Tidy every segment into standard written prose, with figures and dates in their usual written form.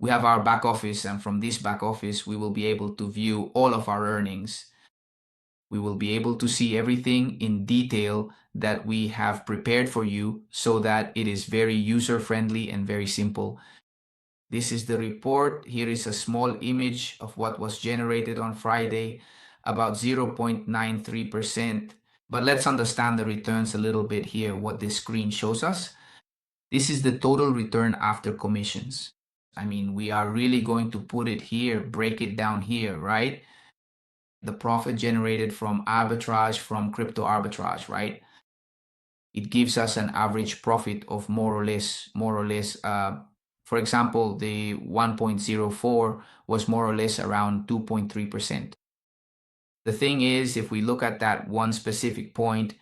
We have our back office, and from this back office, we will be able to view all of our earnings. We will be able to see everything in detail that we have prepared for you so that it is very user-friendly and very simple. This is the report. Here is a small image of what was generated on Friday, about 0.93%. But let's understand the returns a little bit here, what this screen shows us. This is the total return after commissions. I mean, we are really going to put it here, break it down here, right? The profit generated from arbitrage, from crypto arbitrage, right? It gives us an average profit of more or less, for example, the 1.04 was more or less around 2.3%. The thing is, if we look at that one specific point,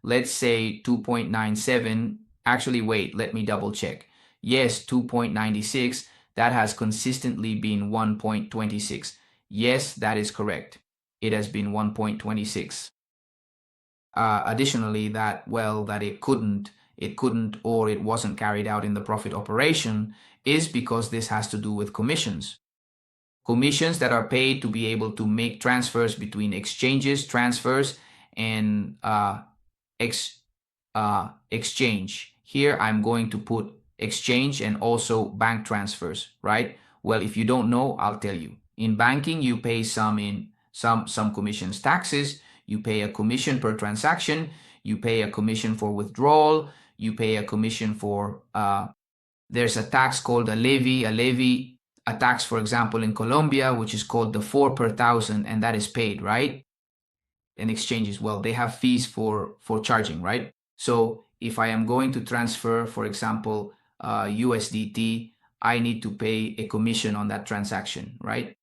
let's say 2.97, actually, wait, let me double check. Yes, 2.96, that has consistently been 1.26. Yes, that is correct. It has been 1.26. Additionally, that it couldn't, or it wasn't carried out in the profit operation is because this has to do with commissions. Commissions that are paid to be able to make transfers between exchanges, transfers, and exchange. Here I'm going to put exchange and also bank transfers, right? Well, if you don't know, I'll tell you. In banking, you pay some commissions, taxes. You pay a commission per transaction. You pay a commission for withdrawal. You pay a commission for there's a tax called a levy, a tax, for example, in Colombia, which is called the 4 per thousand, and that is paid, right? And exchanges, well, they have fees for charging, right? So if I am going to transfer, for example, USDT, I need to pay a commission on that transaction, right?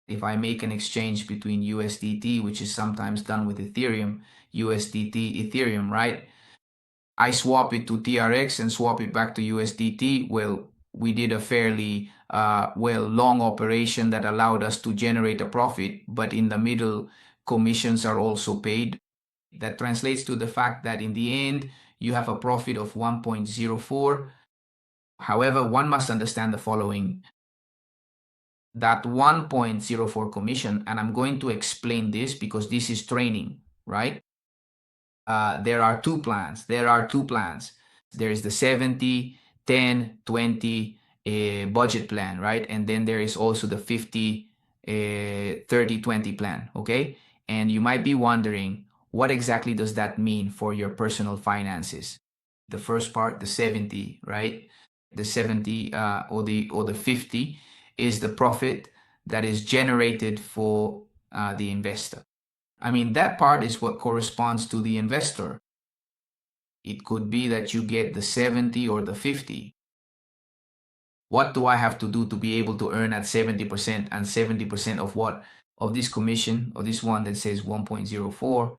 If I make an exchange between USDT, which is sometimes done with Ethereum, USDT, Ethereum, right? I swap it to TRX and swap it back to USDT. Well, we did a fairly long operation that allowed us to generate a profit, but in the middle, commissions are also paid. That translates to the fact that in the end, you have a profit of 1.04. However, one must understand the following. That 1.04 commission, and I'm going to explain this because this is training, right? There are two plans. There is the 70, 10, 20 budget plan, right? And then there is also the 50, 30, 20 plan, okay? And you might be wondering, what exactly does that mean for your personal finances? The first part, the 70, right? The 70 or the 50 is the profit that is generated for the investor. I mean, that part is what corresponds to the investor. It could be that you get the 70 or the 50. What do I have to do to be able to earn at 70%, and 70% of what? Of this commission, or this one that says 1.04.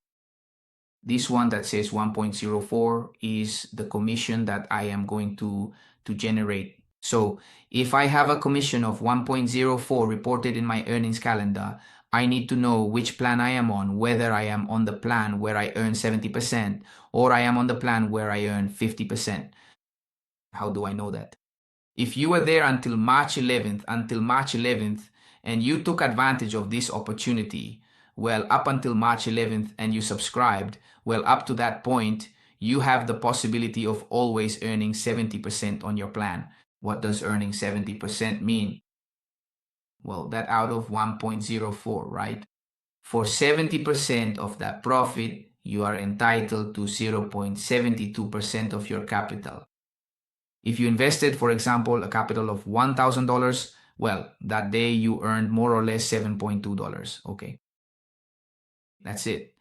This one that says 1.04 is the commission that I am going to generate. So if I have a commission of 1.04 reported in my earnings calendar, I need to know which plan I am on, whether I am on the plan where I earn 70% or I am on the plan where I earn 50%. How do I know that? If you were there until March 11th, and you took advantage of this opportunity, well, up until March 11th, and you subscribed, well, up to that point, you have the possibility of always earning 70% on your plan. What does earning 70% mean? Well, that out of 1.04, right? For 70% of that profit, you are entitled to 0.72% of your capital. If you invested, for example, a capital of $1,000, well, that day you earned more or less $7.2. Okay. That's it.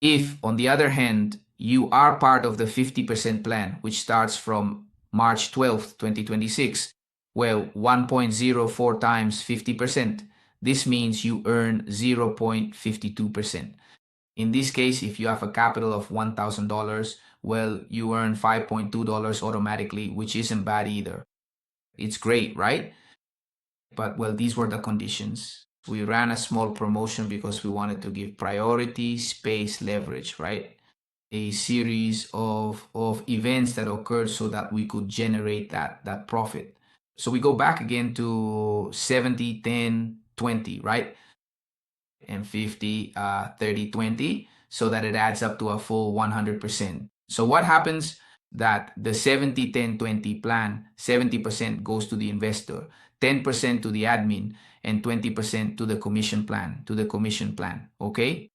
If, on the other hand, you are part of the 50% plan, which starts from March 12th, 2026, well, 1.04 times 50%, this means you earn 0.52%. In this case, if you have a capital of $1,000, well, you earn $5.2 automatically, which isn't bad either. It's great, right? But, well, these were the conditions. We ran a small promotion because we wanted to give priority, space, leverage, right? A series of events that occurred so that we could generate that profit. So we go back again to 70, 10, 20, right? And 50, 30, 20, so that it adds up to a full 100%. So what happens that the 70, 10, 20 plan, 70% goes to the investor, 10% to the admin, and 20% to the commission plan, okay?